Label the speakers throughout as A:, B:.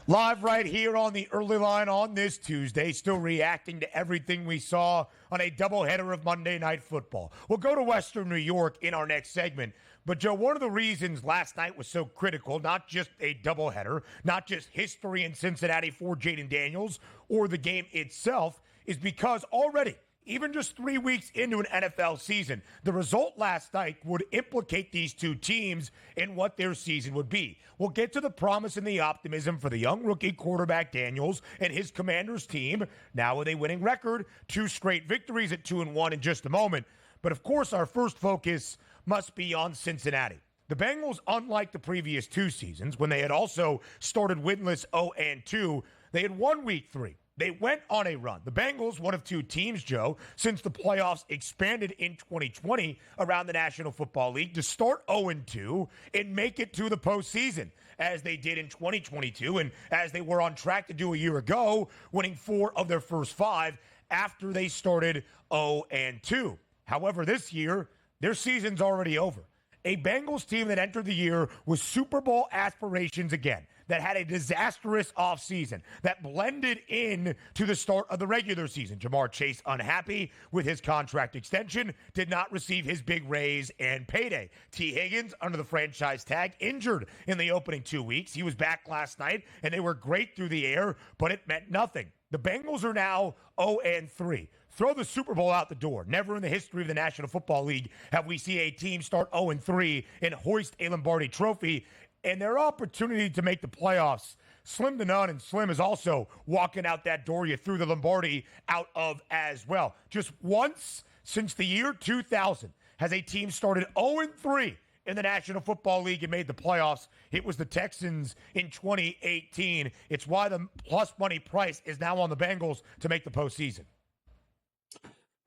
A: Live right here on the early line on this Tuesday, still reacting to everything we saw on a doubleheader of Monday Night Football. We'll go to Western New York in our next segment. But, Joe, one of the reasons last night was so critical, not just a doubleheader, not just history in Cincinnati for Jayden Daniels or the game itself, is because already, even just 3 weeks into an NFL season, the result last night would implicate these two teams in what their season would be. We'll get to the promise and the optimism for the young rookie quarterback Daniels and his Commanders team, now with a winning record, 2 straight victories at 2-1 in just a moment. But, of course, our first focus must be on Cincinnati. The Bengals, unlike the previous 2 seasons, when they had also started winless 0-2, they had won week 3. They went on a run. The Bengals, one of 2 teams, Joe, since the playoffs expanded in 2020 around the National Football League to start 0-2 and make it to the postseason, as they did in 2022 and as they were on track to do a year ago, winning 4 of their first 5 after they started 0-2. However, this year, their season's already over. A Bengals team that entered the year with Super Bowl aspirations again, that had a disastrous offseason, that blended in to the start of the regular season. Jamar Chase unhappy with his contract extension, did not receive his big raise and payday. T. Higgins, under the franchise tag, injured in the opening 2 weeks. He was back last night, and they were great through the air, but it meant nothing. The Bengals are now 0-3. Throw the Super Bowl out the door. Never in the history of the National Football League have we seen a team start 0-3 and hoist a Lombardi trophy. And their opportunity to make the playoffs, slim to none, and Slim is also walking out that door you threw the Lombardi out of as well. Just once since the year 2000 has a team started 0-3 in the National Football League and made the playoffs. It was the Texans in 2018. It's why the plus money price is now on the Bengals to make the postseason.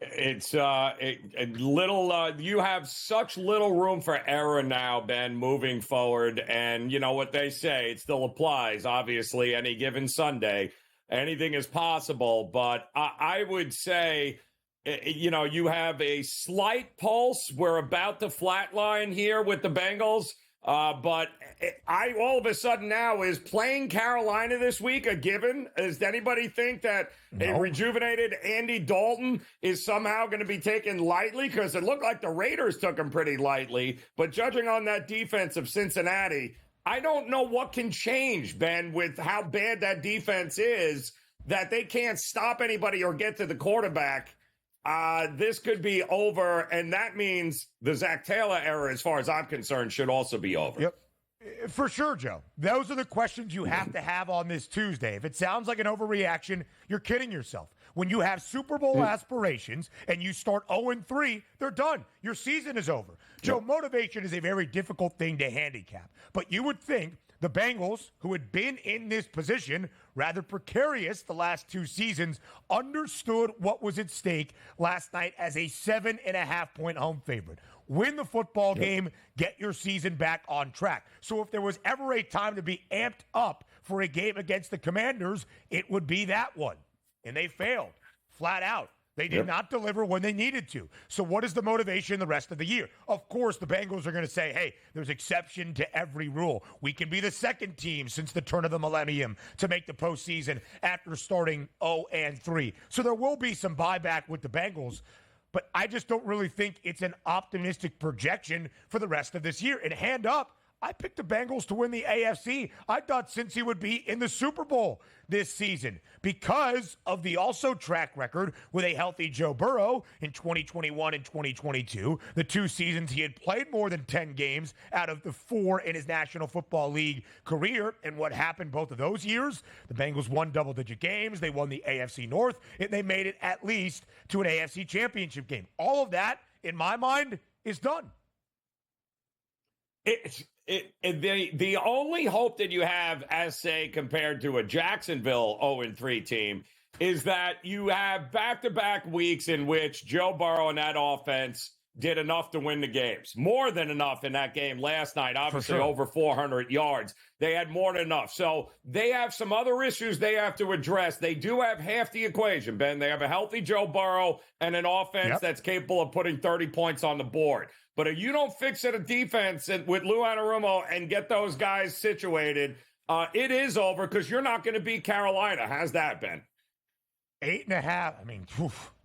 B: It's little. You have such little room for error now, Ben, moving forward. And you know what they say, it still applies. Obviously, any given Sunday, anything is possible. But I would say, you have a slight pulse. We're about to flatline here with the Bengals. But I all of a sudden now, is playing Carolina this week a given? Does anybody think that a rejuvenated Andy Dalton is somehow going to be taken lightly? Because it looked like the Raiders took him pretty lightly. But judging on that defense of Cincinnati, I don't know what can change, Ben, with how bad that defense is, that they can't stop anybody or get to the quarterback. This could be over, and that means the Zach Taylor era, as far as I'm concerned, should also be over.
A: Yep. For sure, Joe. Those are the questions you have to have on this Tuesday. If it sounds like an overreaction, you're kidding yourself. When you have Super Bowl aspirations and you start 0-3, they're done. Your season is over. Joe, motivation is a very difficult thing to handicap, but you would think the Bengals, who had been in this position, rather precarious the last 2 seasons, understood what was at stake last night as a 7.5-point home favorite. Win the football game, get your season back on track. So if there was ever a time to be amped up for a game against the Commanders, it would be that one. And they failed, flat out. They did not deliver when they needed to. So what is the motivation the rest of the year? Of course, the Bengals are going to say, hey, there's exception to every rule. We can be the second team since the turn of the millennium to make the postseason after starting 0-3. So there will be some buyback with the Bengals, but I just don't really think it's an optimistic projection for the rest of this year. And hand up, I picked the Bengals to win the AFC. I thought Cincy would be in the Super Bowl this season because of the also track record with a healthy Joe Burrow in 2021 and 2022, the 2 seasons he had played more than 10 games out of the 4 in his National Football League career. And what happened both of those years? The Bengals won double-digit games. They won the AFC North, and they made it at least to an AFC championship game. All of that, in my mind, is done.
B: The only hope that you have, as say, compared to a Jacksonville 0-3 team, is that you have back-to-back weeks in which Joe Burrow and that offense did enough to win the games. More than enough in that game last night, obviously over 400 yards. They had more than enough. So they have some other issues they have to address. They do have half the equation, Ben. They have a healthy Joe Burrow and an offense that's capable of putting 30 points on the board. But if you don't fix it a defense with Lou Anarumo and get those guys situated, it is over because you're not going to beat Carolina. How's that been?
A: 8.5. I mean,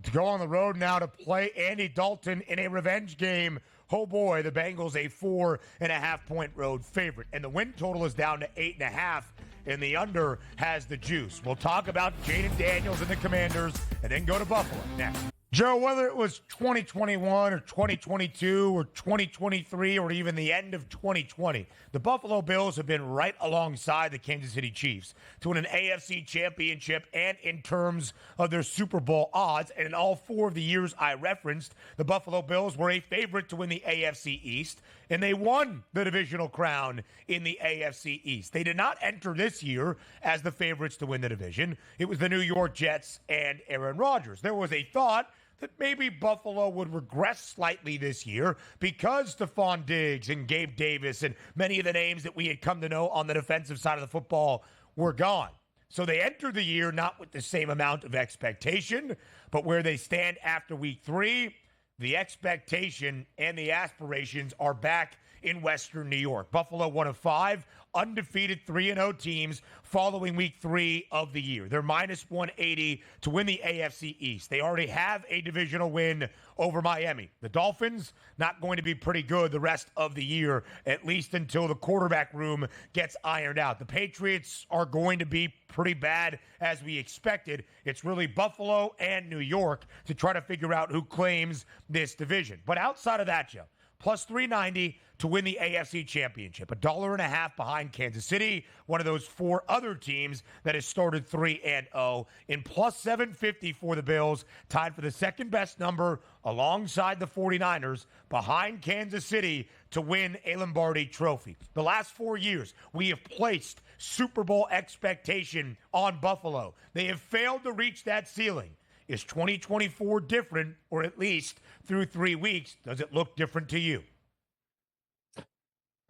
A: to go on the road now to play Andy Dalton in a revenge game. Oh boy, the Bengals a 4.5-point road favorite. And the win total is down to 8.5. And the under has the juice. We'll talk about Jayden Daniels and the Commanders and then go to Buffalo next. Joe, whether it was 2021 or 2022 or 2023 or even the end of 2020, the Buffalo Bills have been right alongside the Kansas City Chiefs to win an AFC championship and in terms of their Super Bowl odds. And in all 4 of the years I referenced, the Buffalo Bills were a favorite to win the AFC East, and they won the divisional crown in the AFC East. They did not enter this year as the favorites to win the division. It was the New York Jets and Aaron Rodgers. There was a thought that maybe Buffalo would regress slightly this year because Stephon Diggs and Gabe Davis and many of the names that we had come to know on the defensive side of the football were gone. So they entered the year not with the same amount of expectation, but where they stand after week 3, the expectation and the aspirations are back in Western New York. Buffalo, 1 of 5, undefeated 3-0 teams following week 3 of the year. They're minus 180 to win the AFC East. They already have a divisional win over Miami. The Dolphins, not going to be pretty good the rest of the year, at least until the quarterback room gets ironed out. The Patriots are going to be pretty bad as we expected. It's really Buffalo and New York to try to figure out who claims this division. But outside of that, Joe, plus 390 to win the AFC Championship. $1.50 behind Kansas City, one of those 4 other teams that has started 3-0. In plus 750 for the Bills, tied for the second best number alongside the 49ers, behind Kansas City to win a Lombardi trophy. The last 4 years, we have placed Super Bowl expectation on Buffalo. They have failed to reach that ceiling. Is 2024 different, or at least through 3 weeks, does it look different to you?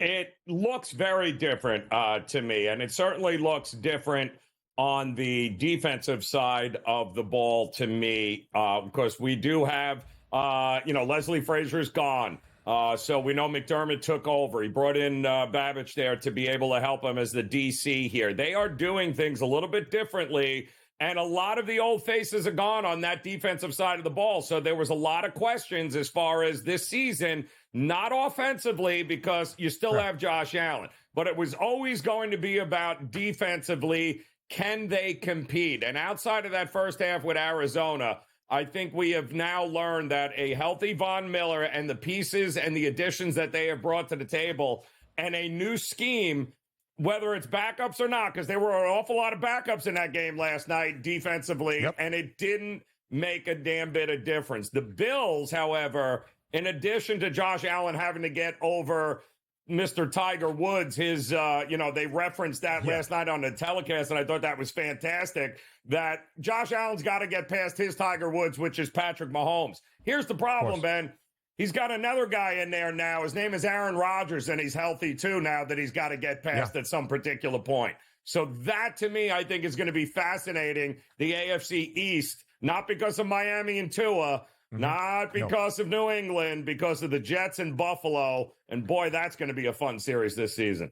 B: It looks very different to me, and it certainly looks different on the defensive side of the ball to me, because we do have, Leslie Frazier's gone. So we know McDermott took over. He brought in Babbage there to be able to help him as the DC here. They are doing things a little bit differently. And a lot of the old faces are gone on that defensive side of the ball. So there was a lot of questions as far as this season, not offensively, because you still have Josh Allen. But it was always going to be about defensively, can they compete? And outside of that first half with Arizona, I think we have now learned that a healthy Von Miller and the pieces and the additions that they have brought to the table and a new scheme, whether it's backups or not, because there were an awful lot of backups in that game last night defensively, and it didn't make a damn bit of difference. The Bills, however, in addition to Josh Allen having to get over Mr. Tiger Woods, they referenced that last night on the telecast, and I thought that was fantastic, that Josh Allen's got to get past his Tiger Woods, which is Patrick Mahomes. Here's the problem, Ben. He's got another guy in there now. His name is Aaron Rodgers, and he's healthy too now that he's got to get past at some particular point. So that, to me, I think is going to be fascinating, the AFC East, not because of Miami and Tua, not because of New England, because of the Jets and Buffalo. And, boy, that's going to be a fun series this season.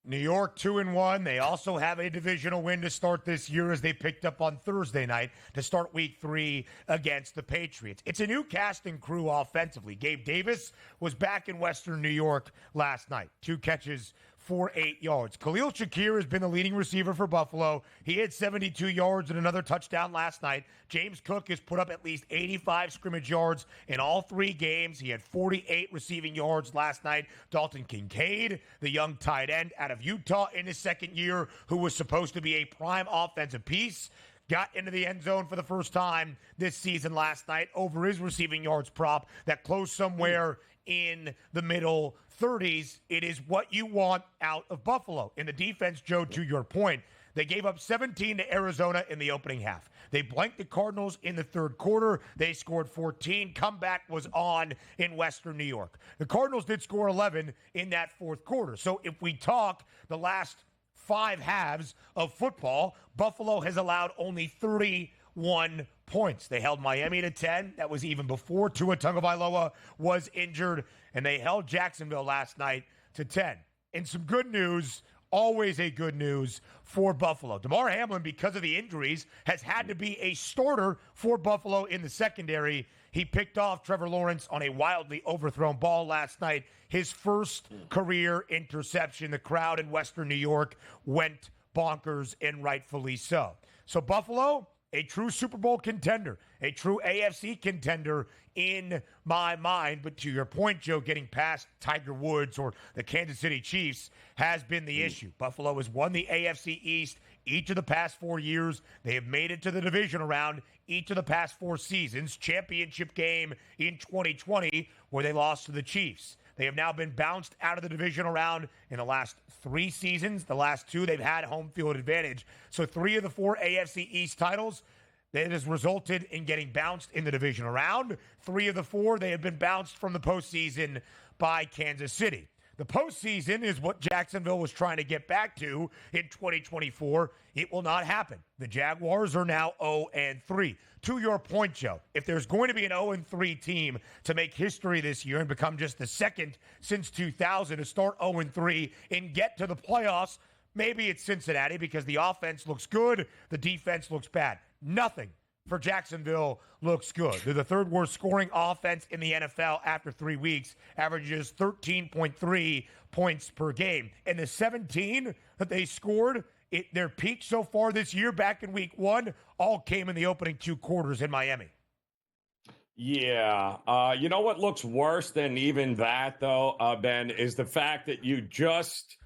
A: New York 2-1. They also have a divisional win to start this year as they picked up on Thursday night to start week 3 against the Patriots. It's a new cast and crew offensively. Gabe Davis was back in Western New York last night. 2 catches for 8 yards. Khalil Shakir has been the leading receiver for Buffalo. He had 72 yards and another touchdown last night. James Cook has put up at least 85 scrimmage yards in all 3 games. He had 48 receiving yards last night. Dalton Kincaid, the young tight end out of Utah in his second year, who was supposed to be a prime offensive piece, got into the end zone for the first time this season last night over his receiving yards prop that closed somewhere in the middle 30s. It is what you want out of Buffalo. In the defense, Joe, to your point, they gave up 17 to Arizona in the opening half. They blanked the Cardinals in the third quarter. They scored 14. Comeback was on in Western New York. The Cardinals did score 11 in that fourth quarter. So if we talk the last 5 halves of football, Buffalo has allowed only 31 points. They held Miami to 10. That was even before Tua Tagovailoa was injured. And they held Jacksonville last night to 10. And some good news always a good news for Buffalo. Damar Hamlin, because of the injuries, has had to be a starter for Buffalo in the secondary. He picked off Trevor Lawrence on a wildly overthrown ball last night, his first career interception. The crowd in Western New York went bonkers, and rightfully so. So Buffalo, a true Super Bowl contender, a true AFC contender in my mind. But to your point, Joe, getting past Tiger Woods or the Kansas City Chiefs has been the issue. Buffalo has won the AFC East each of the past 4 years. They have made it to the divisional round each of the past 4 seasons. Championship game in 2020 where they lost to the Chiefs. They have now been bounced out of the divisional round in the last 3 seasons. The last 2, they've had home field advantage. So 3 of the 4 AFC East titles, that has resulted in getting bounced in the divisional round. 3 of the 4, they have been bounced from the postseason by Kansas City. The postseason is what Jacksonville was trying to get back to in 2024. It will not happen. The Jaguars are now 0-3. To your point, Joe, if there's going to be an 0-3 team to make history this year and become just the second since 2000 to start 0-3 and get to the playoffs, maybe it's Cincinnati because the offense looks good, the defense looks bad. Nothing for Jacksonville looks good. They're the 3rd worst scoring offense in the NFL after 3 weeks, averages 13.3 points per game. And the 17 that they scored, their peak so far this year back in week 1, all came in the opening 2 quarters in Miami.
B: Yeah. You know what looks worse than even that, though, Ben, is the fact that you just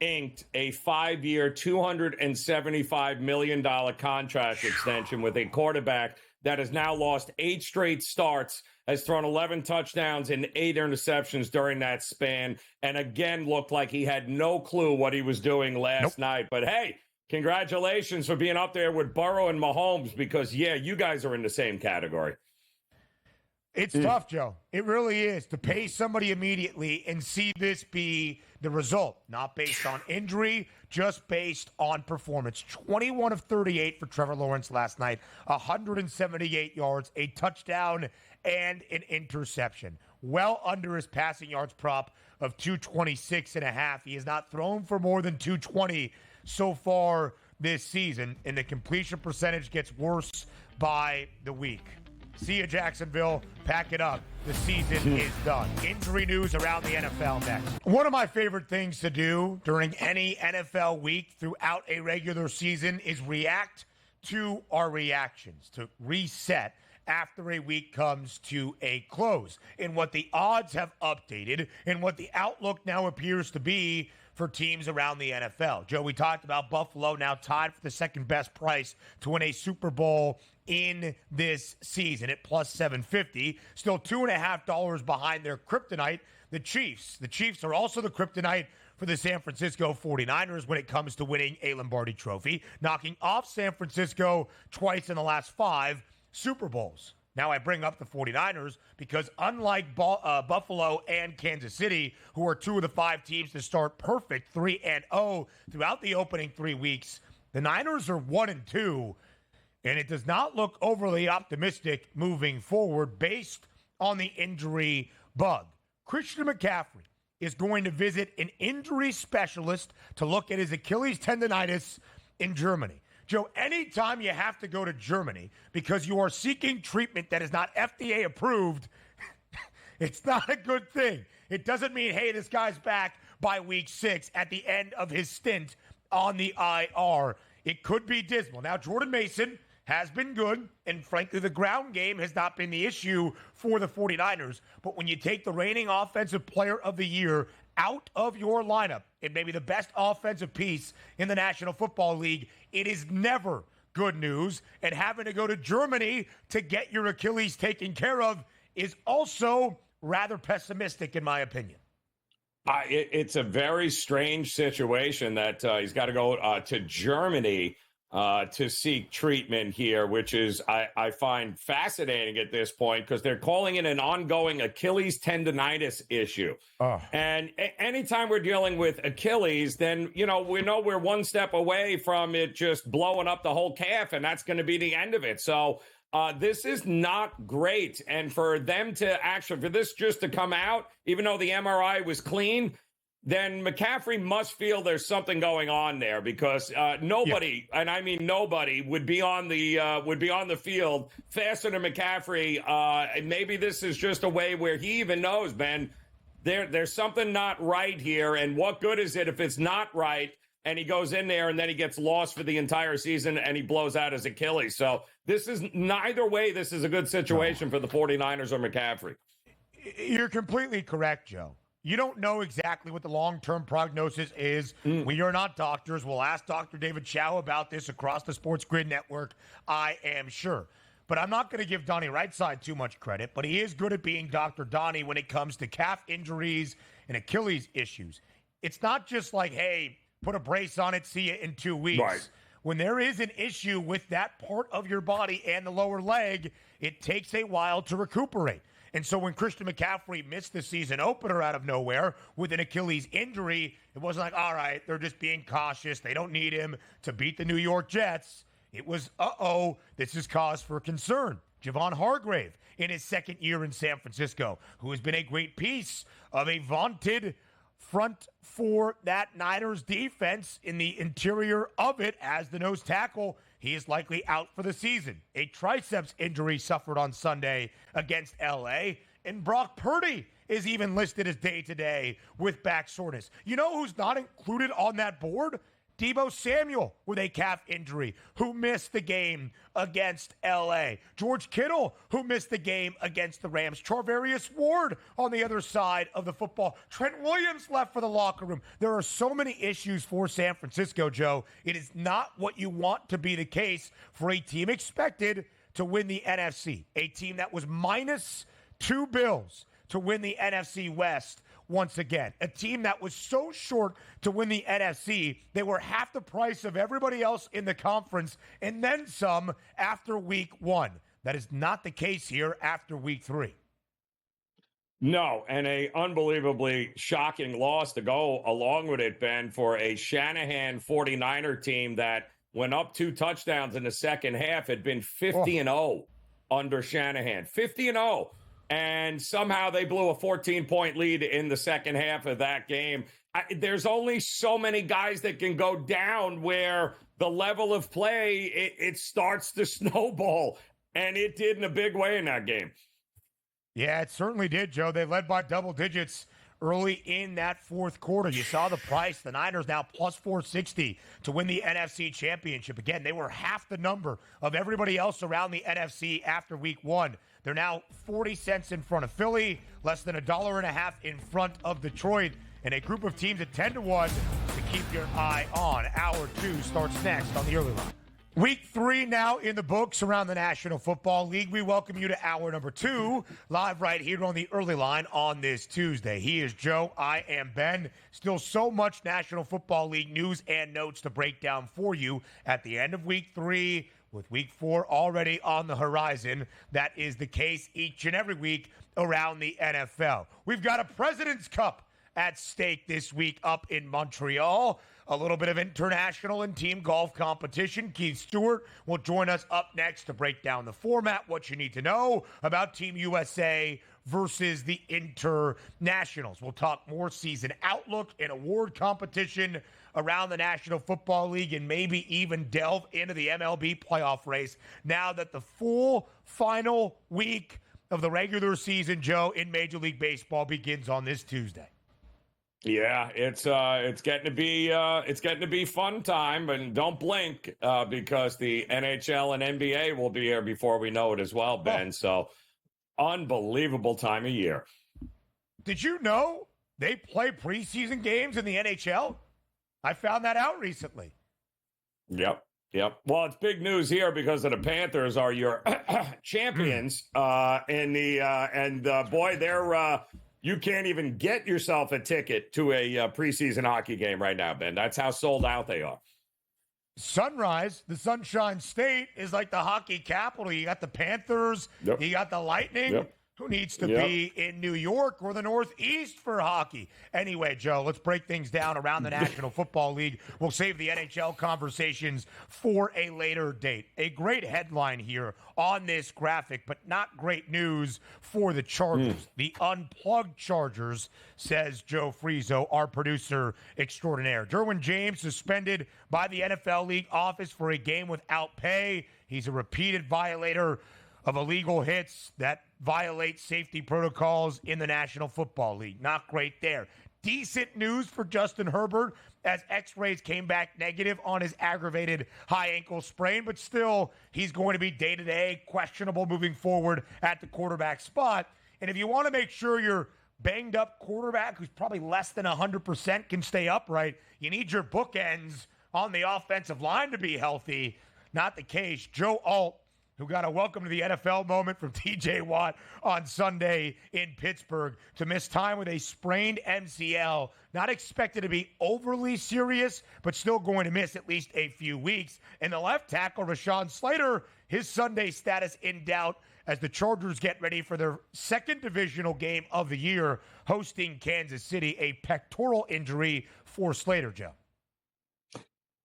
B: inked a 5-year, $275 million contract extension with a quarterback that has now lost 8 straight starts, has thrown 11 touchdowns and 8 interceptions during that span, and again looked like he had no clue what he was doing last night. But hey, congratulations for being up there with Burrow and Mahomes because, yeah, you guys are in the same category.
A: It's tough, Joe. It really is to pay somebody immediately and see this be the result, not based on injury, just based on performance. 21 of 38 for Trevor Lawrence last night, 178 yards, a touchdown, and an interception. Well under his passing yards prop of 226.5. He has not thrown for more than 220 so far this season, and the completion percentage gets worse by the week. See you, Jacksonville. Pack it up. The season is done. Injury news around the NFL next. One of my favorite things to do during any NFL week throughout a regular season is react to our reactions, to reset after a week comes to a close, and what the odds have updated and what the outlook now appears to be for teams around the NFL. Joe, we talked about Buffalo now tied for the second best price to win a Super Bowl in this season at plus 750. Still $2.50 behind their kryptonite, the Chiefs. The Chiefs are also the kryptonite for the San Francisco 49ers when it comes to winning a Lombardi trophy, knocking off San Francisco twice in the last 5 Super Bowls. Now I bring up the 49ers because unlike Buffalo and Kansas City, who are 2 of the 5 teams to start perfect 3-0 throughout the opening 3 weeks, the Niners are 1-2, and it does not look overly optimistic moving forward based on the injury bug. Christian McCaffrey is going to visit an injury specialist to look at his Achilles tendonitis in Germany. Joe, anytime you have to go to Germany because you are seeking treatment that is not FDA approved, it's not a good thing. It doesn't mean, hey, this guy's back by week 6 at the end of his stint on the IR. It could be dismal. Now, Jordan Mason has been good, and frankly, the ground game has not been the issue for the 49ers. But when you take the reigning offensive player of the year out of your lineup, and maybe the best offensive piece in the National Football League, it is never good news. And having to go to Germany to get your Achilles taken care of is also rather pessimistic, in my opinion.
B: It's a very strange situation that he's got to go to Germany to seek treatment here, which is I find fascinating at this point because they're calling it an ongoing Achilles tendonitis issue. And anytime we're dealing with Achilles, then, we know we're one step away from it just blowing up the whole calf, and that's going to be the end of it. So this is not great. And for them to for this just to come out, even though the MRI was clean, then McCaffrey must feel there's something going on there, because nobody, and I mean nobody, would be on the field faster than McCaffrey. Maybe this is just a way where he even knows, Ben, there's something not right here, and what good is it if it's not right? And he goes in there and then he gets lost for the entire season and he blows out his Achilles. So this is neither way. This is a good situation for the 49ers or McCaffrey.
A: You're completely correct, Joe. You don't know exactly what the long-term prognosis is. We are not doctors. We'll ask Dr. David Chow about this across the SportsGrid network, I am sure. But I'm not going to give Donnie Rightside too much credit, but he is good at being Dr. Donnie when it comes to calf injuries and Achilles issues. It's not just like, hey, put a brace on it, see you in 2 weeks.
B: Right.
A: When there is an issue with that part of your body and the lower leg, it takes a while to recuperate. And so when Christian McCaffrey missed the season opener out of nowhere with an Achilles injury, it wasn't like, all right, they're just being cautious. They don't need him to beat the New York Jets. It was, this is cause for concern. Javon Hargrave in his second year in San Francisco, who has been a great piece of a vaunted front for that Niners defense in the interior of it as the nose tackle. He is likely out for the season. A triceps injury suffered on Sunday against LA. And Brock Purdy is even listed as day-to-day with back soreness. You know who's not included on that board? Deebo Samuel with a calf injury, who missed the game against LA. George Kittle, who missed the game against the Rams. Charvarius Ward on the other side of the football. Trent Williams left for the locker room. There are so many issues for San Francisco, Joe. It is not what you want to be the case for a team expected to win the NFC. A team that was -2 Bills to win the NFC West once again. A team that was so short to win the NFC, they were half the price of everybody else in the conference and then some after week 1. That is not the case here after week 3.
B: No, and a unbelievably shocking loss to go along with it, Ben, for a Shanahan 49er team that went up 2 touchdowns in the second half, had been 50-0 under Shanahan. 50-0. And somehow they blew a 14-point lead in the second half of that game. There's only so many guys that can go down where the level of play, it starts to snowball. And it did in a big way in that game.
A: Yeah, it certainly did, Joe. They led by double digits early in that fourth quarter. You saw the price. The Niners now plus 460 to win the NFC Championship. Again, they were half the number of everybody else around the NFC after week 1. They're now 40 cents in front of Philly, less than $1.50 in front of Detroit, and a group of teams at 10-1 to keep your eye on. Hour 2 starts next on the early line. Week 3 now in the books around the National Football League. We welcome you to hour number 2, live right here on the early line on this Tuesday. He is Joe. I am Ben. Still so much National Football League news and notes to break down for you at the end of week 3. With week 4 already on the horizon. That is the case each and every week around the NFL. We've got a President's Cup at stake this week up in Montreal. A little bit of international and team golf competition. Keith Stewart will join us up next to break down the format, what you need to know about Team USA versus the Internationals. We'll talk more season outlook and award competition around the National Football League and maybe even delve into the MLB playoff race now that the full final week of the regular season, Joe, in Major League Baseball begins on this Tuesday.
B: Yeah, it's getting to be fun time, and don't blink because the NHL and NBA will be here before we know it as well, Ben. So unbelievable time of year.
A: Did you know they play preseason games in the NHL? I found that out recently.
B: Yep. Well, it's big news here because the Panthers are your champions in the boy, they're you can't even get yourself a ticket to a preseason hockey game right now, Ben. That's how sold out they are.
A: Sunrise, the Sunshine State, is like the hockey capital. You got the Panthers, You got the Lightning.
B: Yep.
A: who needs to be in New York or the Northeast for hockey. Anyway, Joe, let's break things down around the National Football League. We'll save the NHL conversations for a later date. A great headline here on this graphic, but not great news for the Chargers. The unplugged Chargers, says Joe Frizo, our producer extraordinaire. Derwin James suspended by the NFL League office for a game without pay. He's a repeated violator of illegal hits that violate safety protocols in the National Football League. Not great there. Decent news for Justin Herbert as x-rays came back negative on his aggravated high ankle sprain, but still he's going to be day-to-day questionable moving forward at the quarterback spot. And if you want to make sure your banged up quarterback who's probably less than 100% can stay upright, you need your bookends on the offensive line to be healthy. Not the case. Joe Alt, who got a welcome to the NFL moment from TJ Watt on Sunday in Pittsburgh, to miss time with a sprained MCL. Not expected to be overly serious, but still going to miss at least a few weeks. And the left tackle, Rashawn Slater, his Sunday status in doubt as the Chargers get ready for their second divisional game of the year, hosting Kansas City. A pectoral injury for Slater, Joe.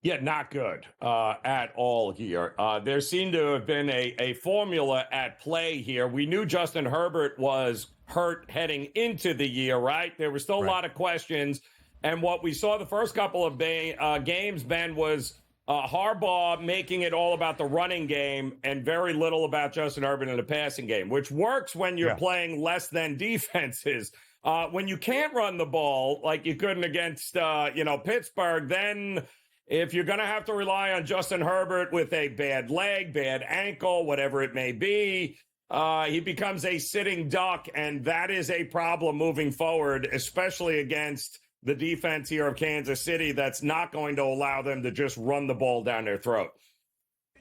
B: Yeah, not good at all here. There seemed to have been a formula at play here. We knew Justin Herbert was hurt heading into the year, right? There were still a lot of questions. And what we saw the first couple of games, Ben, was Harbaugh making it all about the running game and very little about Justin Herbert in the passing game, which works when you're playing less than defenses. When you can't run the ball like you couldn't against, Pittsburgh, then if you're going to have to rely on Justin Herbert with a bad leg, bad ankle, whatever it may be, he becomes a sitting duck, and that is a problem moving forward, especially against the defense here of Kansas City that's not going to allow them to just run the ball down their throat.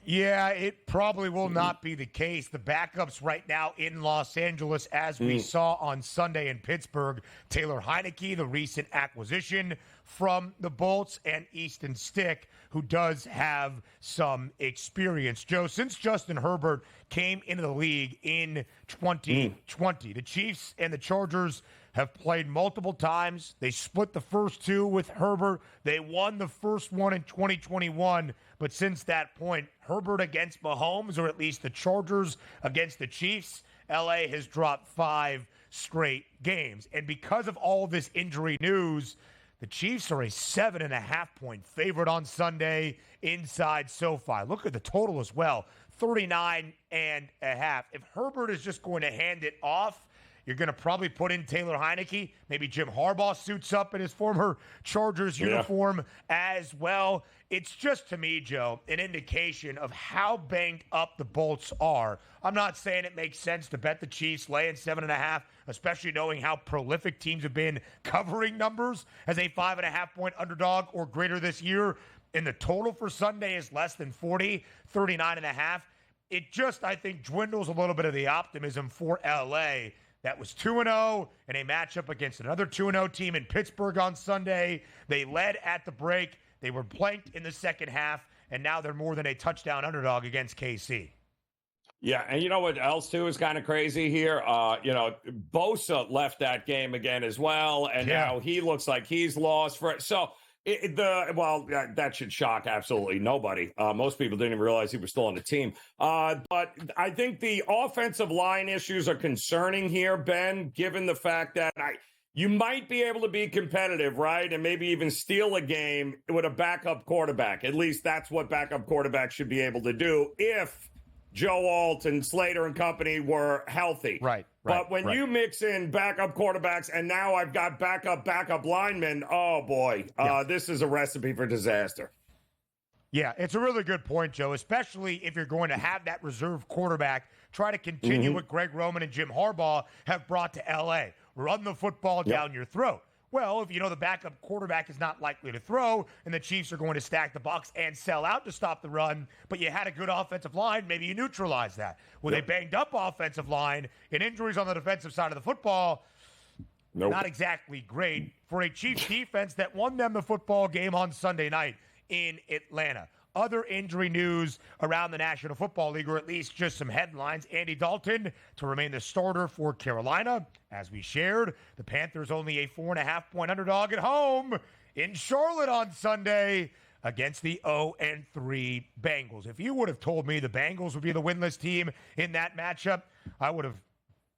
A: Yeah, it probably will not be the case. The backups right now in Los Angeles, as we saw on Sunday in Pittsburgh, Taylor Heineke, the recent acquisition from the Bolts, and Easton Stick, who does have some experience. Joe, since Justin Herbert came into the league in 2020, the Chiefs and the Chargers have played multiple times. They split the first two with Herbert. They won the first one in 2021. But since that point, Herbert against Mahomes, or at least the Chargers against the Chiefs, LA has dropped 5 straight games. And because of all this injury news, the Chiefs are a 7.5-point favorite on Sunday inside SoFi. Look at the total as well, 39.5. If Herbert is just going to hand it off, you're going to probably put in Taylor Heineke. Maybe Jim Harbaugh suits up in his former Chargers uniform as well. It's just, to me, Joe, an indication of how banged up the Bolts are. I'm not saying it makes sense to bet the Chiefs laying 7.5, especially knowing how prolific teams have been covering numbers as a 5.5-point underdog or greater this year. And the total for Sunday is less than 40, 39.5. It just, I think, dwindles a little bit of the optimism for LA. That was 2-0 in a matchup against another 2-0 team in Pittsburgh on Sunday. They led at the break. They were blanked in the second half, and now they're more than a touchdown underdog against KC.
B: Yeah, and you know what else, too, is kind of crazy here? Bosa left that game again as well, and now he looks like he's lost for it. So, that should shock absolutely nobody. Most people didn't even realize he was still on the team. But I think the offensive line issues are concerning here, Ben, given the fact that you might be able to be competitive, right? And maybe even steal a game with a backup quarterback. At least that's what backup quarterbacks should be able to do if Joe Alt and Slater and company were healthy.
A: Right.
B: But when you mix in backup quarterbacks and now I've got backup linemen, oh boy, this is a recipe for disaster.
A: Yeah, it's a really good point, Joe, especially if you're going to have that reserve quarterback try to continue what Greg Roman and Jim Harbaugh have brought to L.A. Run the football down your throat. Well, if you know the backup quarterback is not likely to throw and the Chiefs are going to stack the box and sell out to stop the run, but you had a good offensive line, maybe you neutralize that. With a banged-up offensive line and injuries on the defensive side of the football, not exactly great for a Chiefs defense that won them the football game on Sunday night in Atlanta. other injury news around the National Football League, or at least just some headlines. Andy Dalton to remain the starter for Carolina. As we shared, the Panthers only a 4.5-point underdog at home in Charlotte on Sunday against the 0-3 Bengals. If you would have told me the Bengals would be the winless team in that matchup, I would have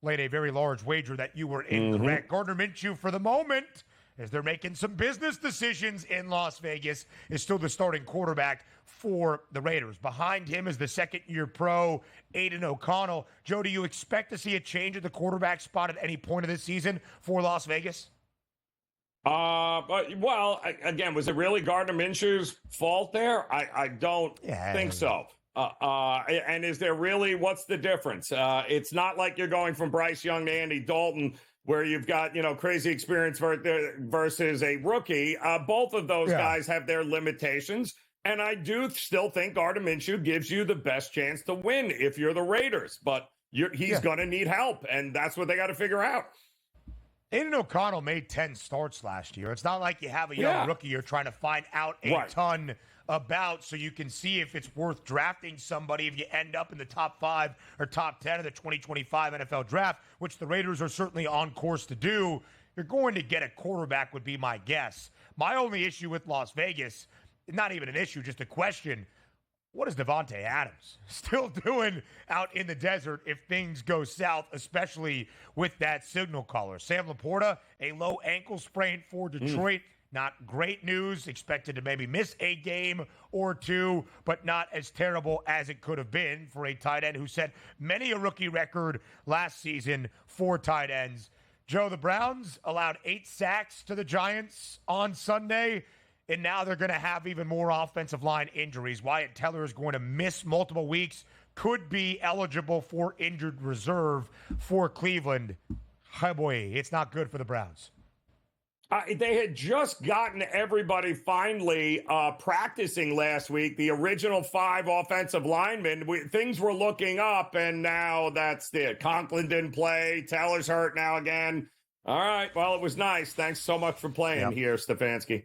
A: laid a very large wager that you were incorrect. Gardner Minshew, for the moment, as they're making some business decisions in Las Vegas, is still the starting quarterback for the Raiders. Behind him is the second-year pro, Aiden O'Connell. Joe, do you expect to see a change at the quarterback spot at any point of this season for Las Vegas?
B: Again, was it really Gardner Minshew's fault there? I don't think so. And is there really, what's the difference? It's not like you're going from Bryce Young to Andy Dalton, where you've got, crazy experience versus a rookie. Both of those guys have their limitations. And I do still think Gardner Minshew gives you the best chance to win if you're the Raiders. But he's going to need help, and that's what they got to figure out.
A: Aiden O'Connell made 10 starts last year. It's not like you have a young rookie you're trying to find out a ton about, so you can see if it's worth drafting somebody if you end up in the top 5 or top 10 of the 2025 NFL draft, which the Raiders are certainly on course to do. You're going to get a quarterback, would be my guess. My only issue with Las Vegas, not even an issue, just a question, what is Devontae Adams still doing out in the desert if things go south, especially with that signal caller? Sam Laporta, a low ankle sprain for Detroit. Not great news. Expected to maybe miss a game or two, but not as terrible as it could have been for a tight end who set many a rookie record last season for tight ends. Joe, the Browns allowed 8 sacks to the Giants on Sunday, and now they're going to have even more offensive line injuries. Wyatt Teller is going to miss multiple weeks, could be eligible for injured reserve for Cleveland. Oh boy, it's not good for the Browns.
B: They had just gotten everybody finally practicing last week, the original 5 offensive linemen. Things were looking up, and now that's it. Conklin didn't play. Teller's hurt now again. All right, well, it was nice. Thanks so much for playing here, Stefanski.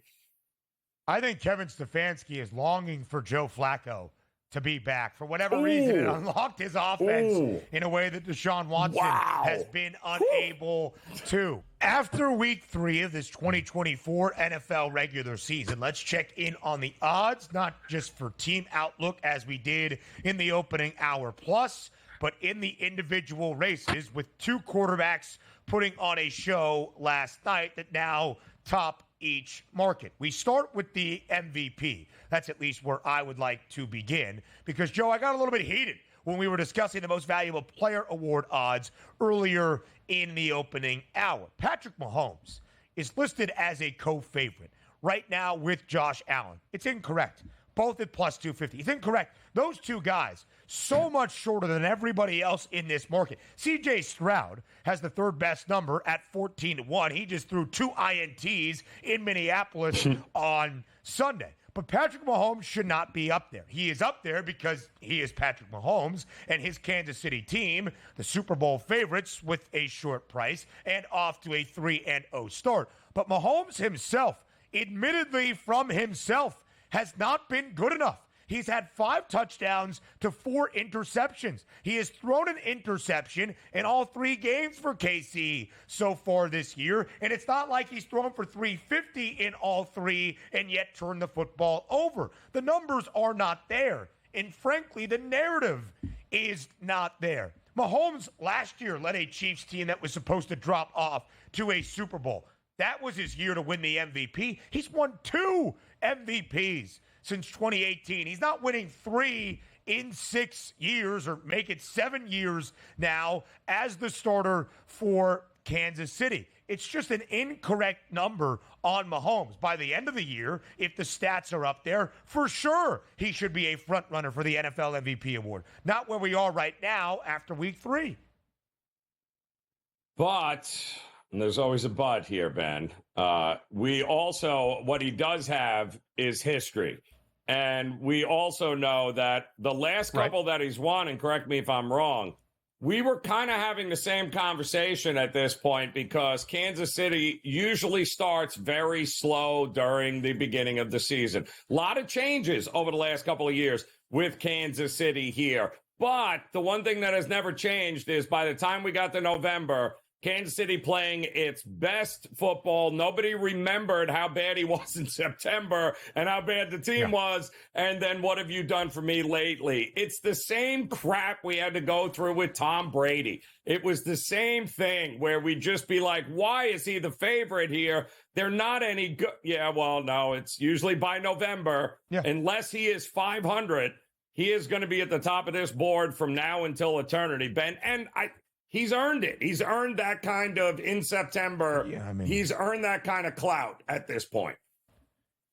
A: I think Kevin Stefanski is longing for Joe Flacco to be back. For whatever reason, it unlocked his offense in a way that Deshaun Watson has been unable to. After week 3 of this 2024 NFL regular season, let's check in on the odds, not just for team outlook as we did in the opening hour plus, but in the individual races with 2 quarterbacks putting on a show last night that now top each market. We start with the MVP. That's at least where I would like to begin because, Joe, I got a little bit heated when we were discussing the most valuable player award odds earlier in the opening hour. Patrick Mahomes is listed as a co-favorite right now with Josh Allen. It's incorrect. Both at plus 250. It's incorrect. Those 2 guys, so much shorter than everybody else in this market. C.J. Stroud has the 3rd best number at 14-1. He just threw 2 INTs in Minneapolis on Sunday. But Patrick Mahomes should not be up there. He is up there because he is Patrick Mahomes and his Kansas City team, the Super Bowl favorites with a short price and off to a 3-0 start. But Mahomes himself, admittedly from himself, has not been good enough. He's had 5 touchdowns to 4 interceptions. He has thrown an interception in all 3 games for KC so far this year, and it's not like he's thrown for 350 in all 3 and yet turned the football over. The numbers are not there, and frankly, the narrative is not there. Mahomes last year led a Chiefs team that was supposed to drop off to a Super Bowl. That was his year to win the MVP. He's won 2 MVPs since 2018. He's not winning 3 in 6 years, or make it 7 years now as the starter for Kansas City. It's just an incorrect number on Mahomes. By the end of the year, if the stats are up there, for sure he should be a front runner for the NFL MVP award. Not where we are right now after week 3.
B: But and there's always a but here, Ben. We also, what he does have is history. And we also know that the last couple that he's won, and correct me if I'm wrong, We were kind of having the same conversation at this point because Kansas City usually starts very slow during the beginning of the season. A lot of changes over the last couple of years with Kansas City here. But the one thing that has never changed is by the time we got to November, Kansas City playing its best football. Nobody remembered how bad he was in September and how bad the team was. And then what have you done for me lately? It's the same crap we had to go through with Tom Brady. It was the same thing where we'd just be like, why is he the favorite here? They're not any good. Yeah, well, no, it's usually by November. Unless he is 500, he is going to be at the top of this board from now until eternity, Ben. And he's earned it. He's earned that kind of in September. He's earned that kind of clout at this point.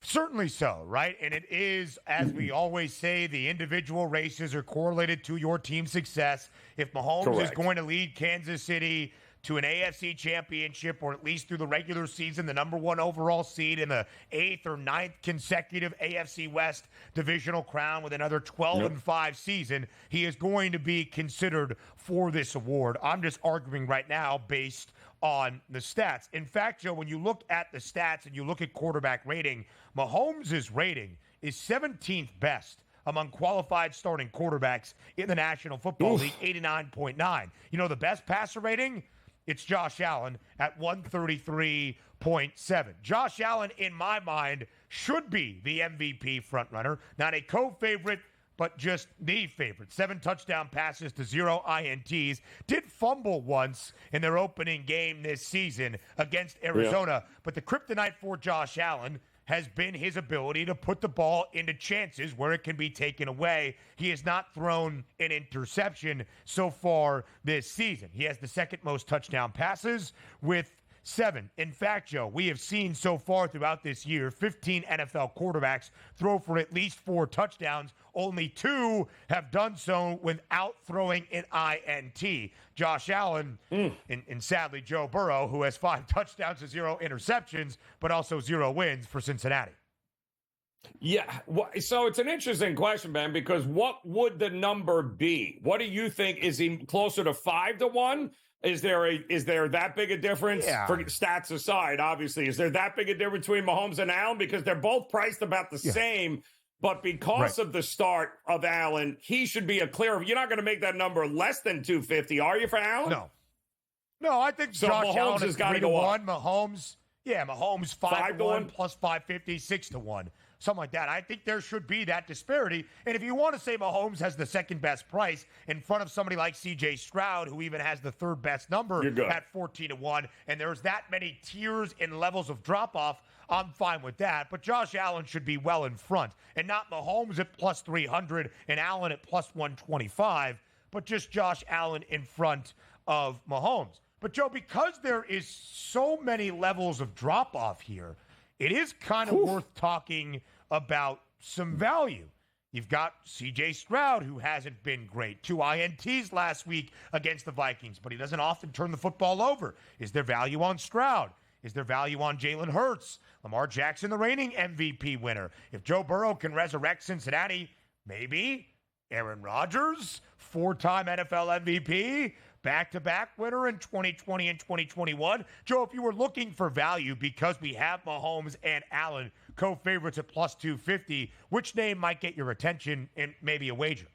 A: Certainly so, right? And it is, as we always say, the individual races are correlated to your team's success. If Mahomes is going to lead Kansas City to an AFC championship, or at least through the regular season, the number one overall seed in the 8th or 9th consecutive AFC West divisional crown with another 12-5 season, he is going to be considered for this award. I'm just arguing right now based on the stats. In fact, Joe, when you look at the stats and you look at quarterback rating, Mahomes' rating is 17th best among qualified starting quarterbacks in the National Football League, 89.9. You know the best passer rating? It's Josh Allen at 133.7. Josh Allen, in my mind, should be the MVP frontrunner. Not a co-favorite, but just the favorite. 7 touchdown passes to 0 INTs. Did fumble once in their opening game this season against Arizona. But the kryptonite for Josh Allen has been his ability to put the ball into chances where it can be taken away. He has not thrown an interception so far this season. He has the second most touchdown passes with 7. In fact, Joe, we have seen so far throughout this year 15 NFL quarterbacks throw for at least 4 touchdowns. Only 2 have done so without throwing an INT. Josh Allen and sadly Joe Burrow, who has 5 touchdowns to 0 interceptions, but also 0 wins for Cincinnati.
B: Yeah, so it's an interesting question, Ben, because what would the number be? What do you think? Is he closer to 5-1? Is there that big a difference? For stats aside, obviously, is there that big a difference between Mahomes and Allen? Because they're both priced about the same, but because of the start of Allen, he should be a clear. You're not going to make that number less than 250, are you, for Allen?
A: No, I think so. Josh
B: Mahomes
A: Allen
B: has got to go up.
A: Mahomes 5-1 plus 550, 6-1. Something like that. I think there should be that disparity. And if you want to say Mahomes has the second best price in front of somebody like C.J. Stroud, who even has the third best number at 14-1, and there's that many tiers and levels of drop-off, I'm fine with that. But Josh Allen should be well in front, and not Mahomes at plus 300 and Allen at plus 125, but just Josh Allen in front of Mahomes. But, Joe, because there is so many levels of drop-off here, it is kind of worth talking about some value. You've got C.J. Stroud, who hasn't been great. 2 INTs last week against the Vikings, but he doesn't often turn the football over. Is there value on Stroud? Is there value on Jalen Hurts? Lamar Jackson, the reigning MVP winner. If Joe Burrow can resurrect Cincinnati, maybe. Aaron Rodgers, 4-time NFL MVP, back-to-back winner in 2020 and 2021. Joe, if you were looking for value because we have Mahomes and Allen co-favorites at plus 250, which name might get your attention and maybe a wager?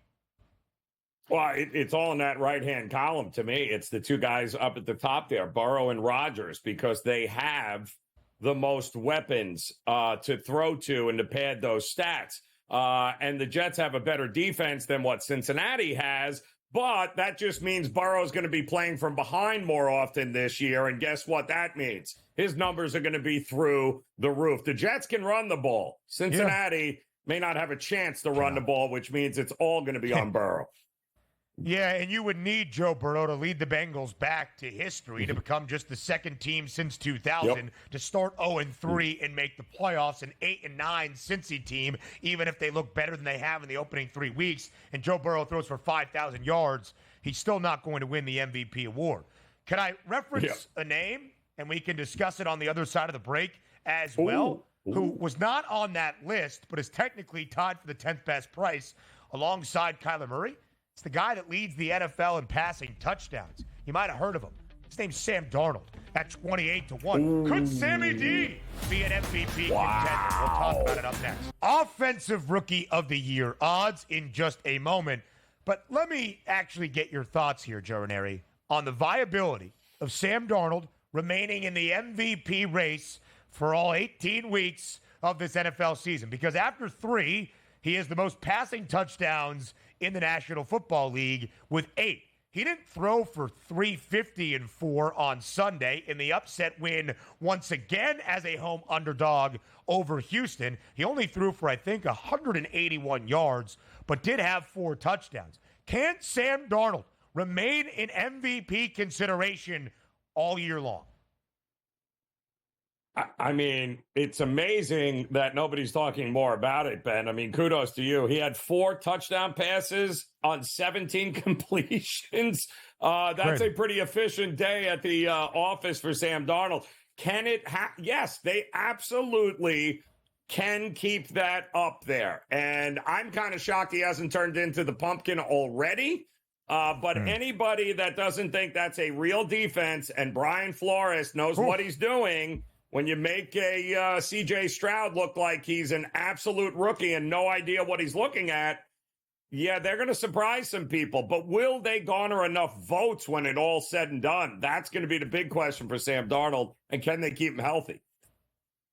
B: Well, it's all in that right-hand column to me. It's the 2 guys up at the top there, Burrow and Rodgers, because they have the most weapons to throw to and to pad those stats. And the Jets have a better defense than what Cincinnati has, but that just means Burrow's going to be playing from behind more often this year, and guess what that means? His numbers are going to be through the roof. The Jets can run the ball. Cincinnati may not have a chance to run the ball, which means it's all going to be on Burrow.
A: Yeah, and you would need Joe Burrow to lead the Bengals back to history to become just the second team since 2000 to start 0-3 and make the playoffs, an 8-9 Cincy team, even if they look better than they have in the opening 3 weeks, and Joe Burrow throws for 5,000 yards, he's still not going to win the MVP award. Can I reference a name, and we can discuss it on the other side of the break as well, who was not on that list but is technically tied for the 10th best price alongside Kyler Murray? It's the guy that leads the NFL in passing touchdowns. You might have heard of him. His name's Sam Darnold at 28-1. Could Sammy D be an MVP contender? We'll talk about it up next. Offensive Rookie of the Year odds in just a moment. But let me actually get your thoughts here, Joe Ranieri, on the viability of Sam Darnold remaining in the MVP race for all 18 weeks of this NFL season. Because after 3, he has the most passing touchdowns in the National Football League with 8. He didn't throw for 350 and 4 on Sunday in the upset win once again as a home underdog over Houston. He only threw for, I think, 181 yards, but did have 4 touchdowns. Can Sam Darnold remain in MVP consideration all year long?
B: I mean, it's amazing that nobody's talking more about it, Ben. I mean, kudos to you. He had 4 touchdown passes on 17 completions. That's a pretty efficient day at the office for Sam Darnold. Can it yes, they absolutely can keep that up there. And I'm kind of shocked he hasn't turned into the pumpkin already. But anybody that doesn't think that's a real defense and Brian Flores knows what he's doing, when you make a C.J. Stroud look like he's an absolute rookie and no idea what he's looking at, yeah, they're going to surprise some people. But will they garner enough votes when it all's said and done? That's going to be the big question for Sam Darnold. And can they keep him healthy?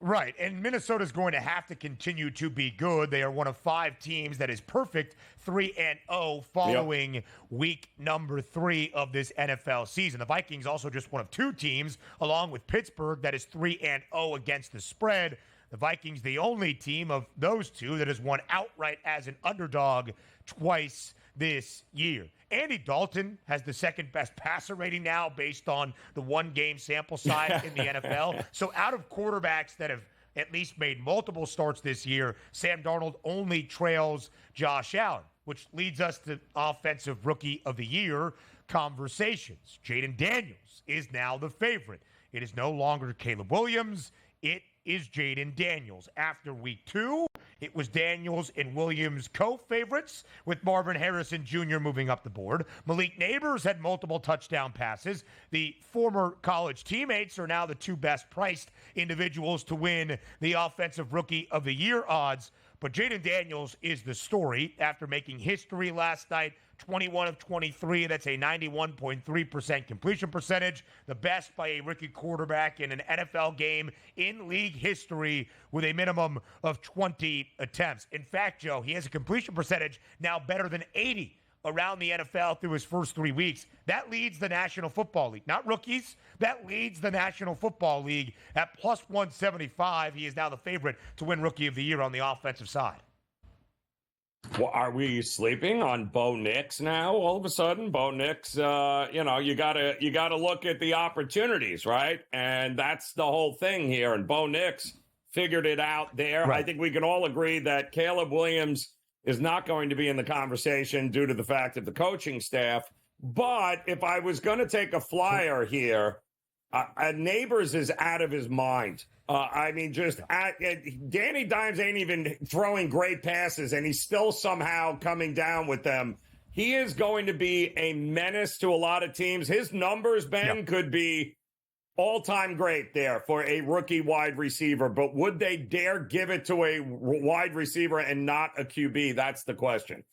A: Right, and Minnesota's going to have to continue to be good. They are one of 5 teams that is perfect 3-0 following week number 3 of this NFL season. The Vikings also just one of 2 teams, along with Pittsburgh, that is 3-0 against the spread. The Vikings, the only team of those 2 that has won outright as an underdog twice this year. Andy Dalton has the second best passer rating now based on the 1-game sample size in the NFL. So out of quarterbacks that have at least made multiple starts this year, Sam Darnold only trails Josh Allen, which leads us to Offensive Rookie of the Year conversations. Jayden Daniels is now the favorite. It is no longer Caleb Williams. It is Jayden Daniels. After week 2, it was Daniels and Williams co-favorites, with Marvin Harrison Jr. moving up the board. Malik Neighbors had multiple touchdown passes. The former college teammates are now the 2 best-priced individuals to win the Offensive Rookie of the Year odds. But Jayden Daniels is the story after making history last night. 21 of 23, that's a 91.3% completion percentage, the best by a rookie quarterback in an NFL game in league history with a minimum of 20 attempts. In fact, Joe, he has a completion percentage now better than 80 around the NFL through his first 3 weeks. That leads the National Football League. Not rookies. That leads the National Football League at plus 175. He is now the favorite to win Rookie of the Year on the offensive side.
B: Well, are we sleeping on Bo Nix now? All of a sudden, Bo Nix, you gotta look at the opportunities, right? And that's the whole thing here. And Bo Nix figured it out there. Right. I think we can all agree that Caleb Williams is not going to be in the conversation due to the fact of the coaching staff. But if I was going to take a flyer here, Neighbors is out of his mind. Danny Dimes ain't even throwing great passes, and he's still somehow coming down with them. He is going to be a menace to a lot of teams. His numbers, Ben, could be all-time great there for a rookie wide receiver, but would they dare give it to a wide receiver and not a QB? That's the question.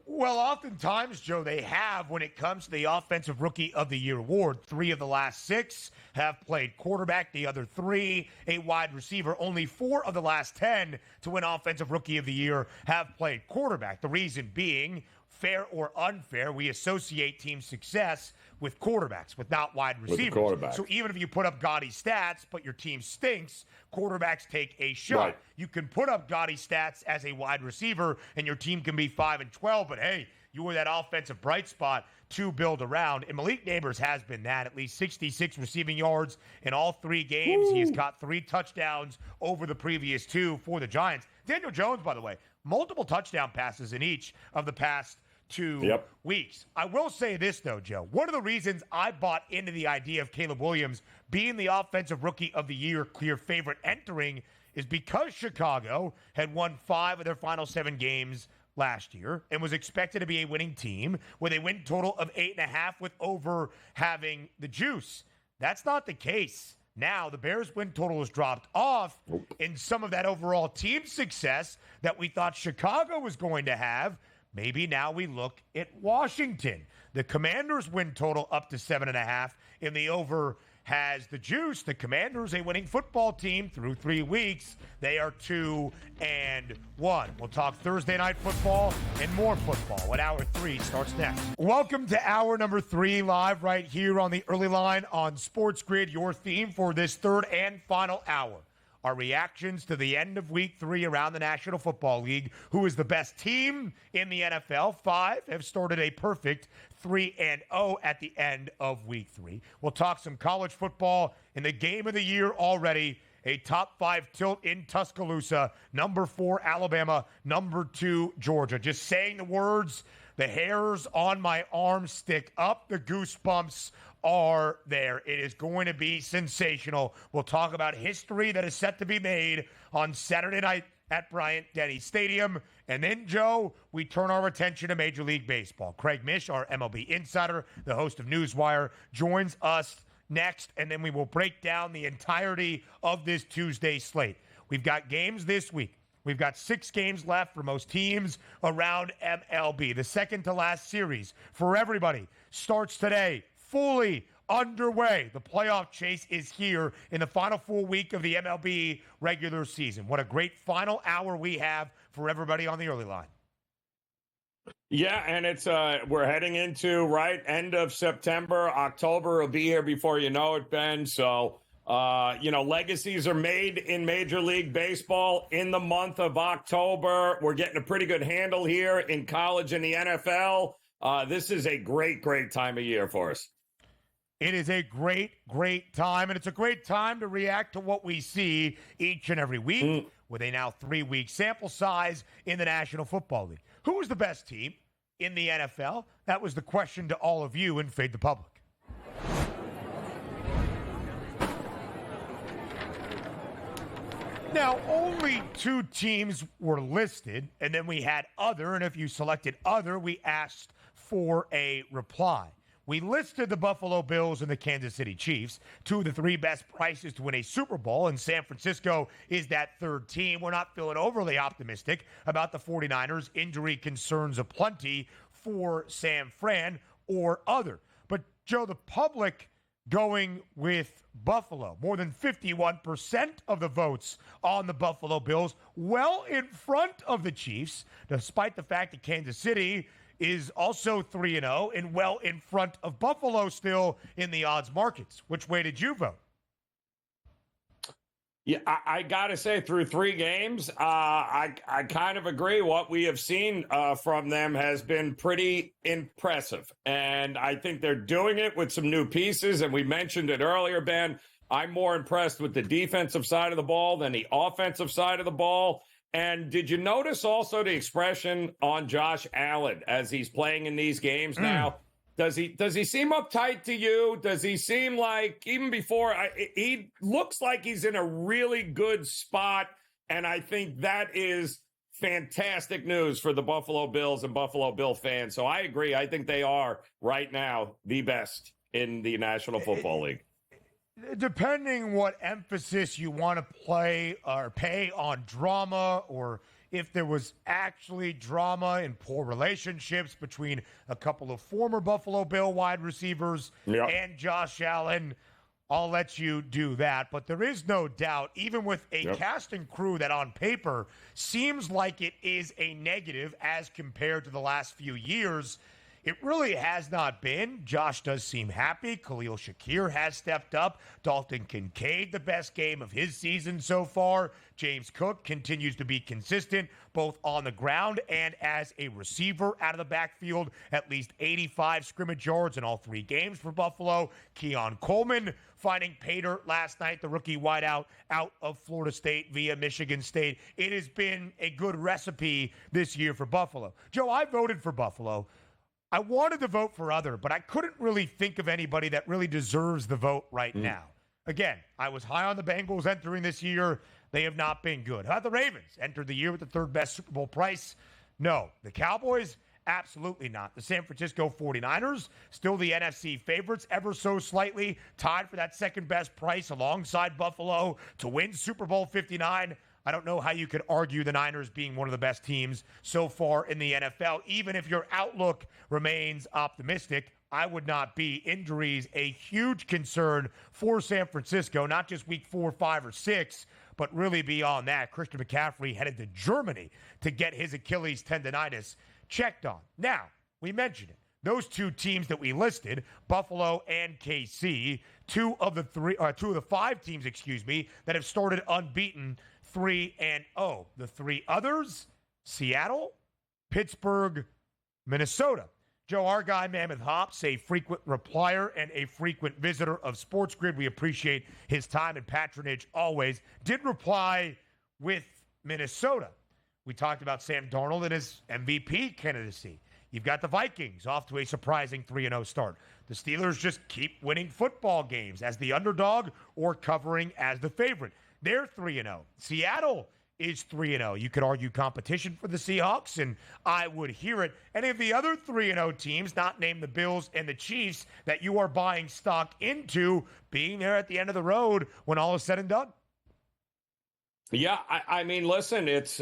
A: Well, oftentimes, Joe, they have when it comes to the Offensive Rookie of the Year award. 3 of the last 6 have played quarterback. The other 3, a wide receiver. Only 4 of the last 10 to win Offensive Rookie of the Year have played quarterback. The reason being, fair or unfair, we associate team success with quarterbacks, with not wide receivers. So even if you put up gaudy stats, but your team stinks, quarterbacks take a shot. Right. You can put up gaudy stats as a wide receiver, and your team can be 5-12, but hey, you were that offensive bright spot to build around. And Malik Neighbors has been that, at least 66 receiving yards in all 3 games. Woo. He has got 3 touchdowns over the previous 2 for the Giants. Daniel Jones, by the way, multiple touchdown passes in each of the past 2 weeks. I will say this, though, Joe. One of the reasons I bought into the idea of Caleb Williams being the Offensive Rookie of the Year clear favorite entering is because Chicago had won 5 of their final 7 games last year and was expected to be a winning team with a win total of 8.5 with over having the juice. That's not the case. Now, the Bears' win total has dropped off in some of that overall team success that we thought Chicago was going to have. Maybe now we look at Washington. The Commanders' win total up to 7.5 in the over has the juice. The Commanders, a winning football team through 3 weeks. They are 2-1. We'll talk Thursday night football and more football when Hour 3 starts next. Welcome to Hour number 3, live right here on the early line on SportsGrid, your theme for this third and final hour. Our reactions to the end of Week 3 around the National Football League. Who is the best team in the NFL? 5 have started a perfect 3-0 at the end of Week 3. We'll talk some college football in the game of the year already. A top 5 tilt in Tuscaloosa. Number 4, Alabama. Number 2, Georgia. Just saying the words, the hairs on my arms stick up. The goosebumps are there. It is going to be sensational. We'll talk about history that is set to be made on Saturday night at Bryant-Denny Stadium. And then, Joe, we turn our attention to Major League Baseball. Craig Mish, our MLB insider, the host of Newswire, joins us next, and then we will break down the entirety of this Tuesday slate. We've got games this week. We've got 6 games left for most teams around MLB. The second to last series for everybody starts today, fully underway. The playoff chase is here in the final full week of the MLB regular season. What a great final hour we have for everybody on the early line.
B: Yeah, and it's we're heading into end of September. October will be here before you know it, Ben. So legacies are made in Major League Baseball in the month of October. We're getting a pretty good handle here in college and the NFL. This is a great time of year for us.
A: It is a great time, and it's a great time to react to what we see each and every week with a now 3-week sample size in the National Football League. Who is the best team in the NFL? That was the question to all of you in Fade the Public. Now, only 2 teams were listed, and then we had other, and if you selected other, we asked for a reply. We listed the Buffalo Bills and the Kansas City Chiefs, 2 of the 3 best prices to win a Super Bowl, and San Francisco is that third team. We're not feeling overly optimistic about the 49ers. Injury concerns aplenty for San Fran or other. But, Joe, the public going with Buffalo. More than 51% of the votes on the Buffalo Bills, well in front of the Chiefs, despite the fact that Kansas City is also 3-0 and well in front of Buffalo still in the odds markets. Which way did you vote?
B: Yeah, I got to say, through 3 games, I kind of agree. What we have seen from them has been pretty impressive. And I think they're doing it with some new pieces. And we mentioned it earlier, Ben. I'm more impressed with the defensive side of the ball than the offensive side of the ball. And did you notice also the expression on Josh Allen as he's playing in these games now? Does he seem uptight to you? Does he seem like, even before, he looks like he's in a really good spot, and I think that is fantastic news for the Buffalo Bills and Buffalo Bill fans. So I agree. I think they are, right now, the best in the National Football League.
A: Depending what emphasis you want to play or pay on drama, or if there was actually drama and poor relationships between a couple of former Buffalo Bill wide receivers and Josh Allen, I'll let you do that. But there is no doubt, even with a cast and crew that on paper seems like it is a negative as compared to the last few years, it really has not been. Josh does seem happy. Khalil Shakir has stepped up. Dalton Kincaid, the best game of his season so far. James Cook continues to be consistent, both on the ground and as a receiver out of the backfield. At least 85 scrimmage yards in all 3 games for Buffalo. Keon Coleman finding pay dirt last night, the rookie wideout out of Florida State via Michigan State. It has been a good recipe this year for Buffalo. Joe, I voted for Buffalo. I wanted to vote for other, but I couldn't really think of anybody that really deserves the vote right now. Again, I was high on the Bengals entering this year. They have not been good. How about the Ravens? Entered the year with the 3rd best Super Bowl price. No. The Cowboys, absolutely not. The San Francisco 49ers, still the NFC favorites, ever so slightly, tied for that second best price alongside Buffalo to win Super Bowl 59. I don't know how you could argue the Niners being one of the best teams so far in the NFL. Even if your outlook remains optimistic, I would not be. Injuries, a huge concern for San Francisco, not just week 4, 5, or 6, but really beyond that. Christian McCaffrey headed to Germany to get his Achilles tendonitis checked on. Now, we mentioned it. Those two teams that we listed, Buffalo and KC, two of the 5 teams, that have started unbeaten 3-0. The 3 others, Seattle, Pittsburgh, Minnesota. Joe, our guy, Mammoth Hops, a frequent replier and a frequent visitor of SportsGrid. We appreciate his time and patronage always. Did reply with Minnesota. We talked about Sam Darnold and his MVP candidacy. You've got the Vikings off to a surprising 3-0 start. The Steelers just keep winning football games as the underdog or covering as the favorite. They're 3-0. Seattle is 3-0. You could argue competition for the Seahawks, and I would hear it. Any of the other 3-0 teams, not named the Bills and the Chiefs, that you are buying stock into being there at the end of the road when all is said and done?
B: Yeah, I mean, listen, it's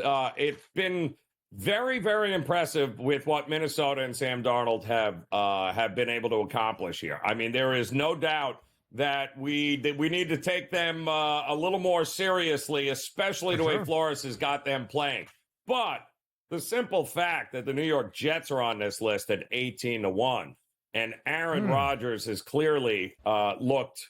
B: been very, very impressive with what Minnesota and Sam Darnold have been able to accomplish here. I mean, there is no doubt that we need to take them a little more seriously, especially the way Flores has got them playing. But the simple fact that the New York Jets are on this list at 18-1, and Aaron Rodgers has clearly looked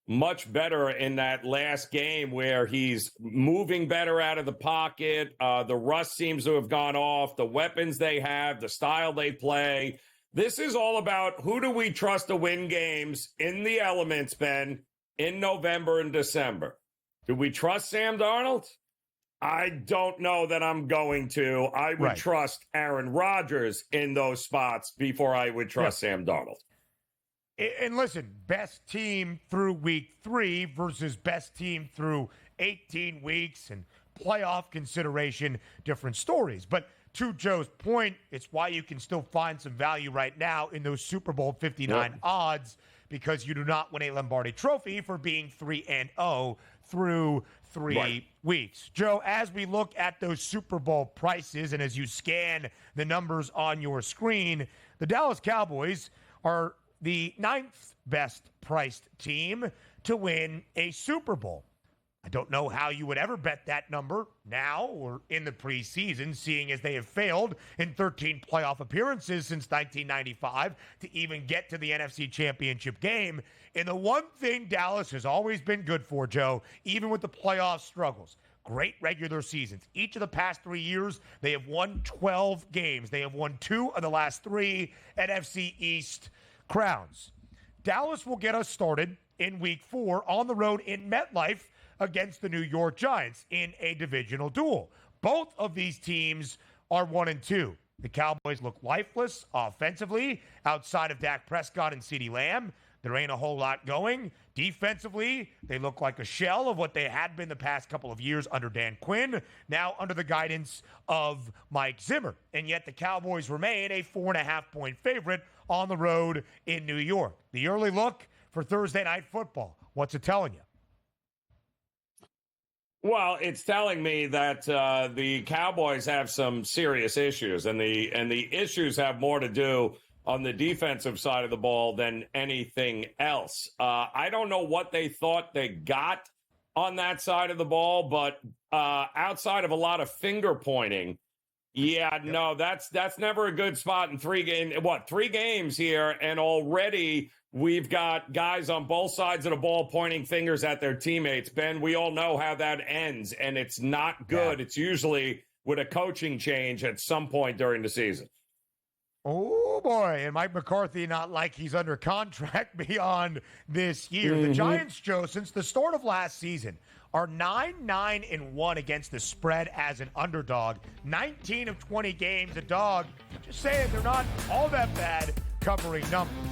B: much better in that last game where he's moving better out of the pocket. The rust seems to have gone off. The weapons they have, the style they play. This is all about who do we trust to win games in the elements, Ben, in November and December. Do we trust Sam Darnold? I don't know that I'm going to. I would trust Aaron Rodgers in those spots before I would trust Sam Darnold.
A: And listen, best team through week 3 versus best team through 18 weeks and playoff consideration, different stories. But to Joe's point, it's why you can still find some value right now in those Super Bowl 59 odds, because you do not win a Lombardi trophy for being 3-0 through 3 weeks. Joe, as we look at those Super Bowl prices and as you scan the numbers on your screen, the Dallas Cowboys are the 9th best priced team to win a Super Bowl. I don't know how you would ever bet that number now or in the preseason, seeing as they have failed in 13 playoff appearances since 1995 to even get to the NFC Championship game. And the one thing Dallas has always been good for, Joe, even with the playoff struggles, great regular seasons. Each of the past 3 years, they have won 12 games. They have won 2 of the last 3 NFC East crowns. Dallas will get us started in week 4 on the road in MetLife against the New York Giants in a divisional duel. Both of these teams are 1-2. The Cowboys look lifeless offensively outside of Dak Prescott and CeeDee Lamb. There ain't a whole lot going. Defensively, they look like a shell of what they had been the past couple of years under Dan Quinn, now under the guidance of Mike Zimmer. And yet the Cowboys remain a 4.5-point favorite on the road in New York. The early look for Thursday Night Football, what's it telling you?
B: Well, it's telling me that the Cowboys have some serious issues, and the issues have more to do on the defensive side of the ball than anything else. I don't know what they thought they got on that side of the ball, but outside of a lot of finger pointing, no, that's never a good spot in 3 games here, and already we've got guys on both sides of the ball pointing fingers at their teammates. Ben, we all know how that ends, and it's not good. It's usually with a coaching change at some point during the season.
A: Oh, boy. And Mike McCarthy, not like he's under contract beyond this year. The Giants, Joe, since the start of last season, are 9-9-1 against the spread as an underdog. 19 of 20 games a dog. Just saying they're not all that bad covering numbers.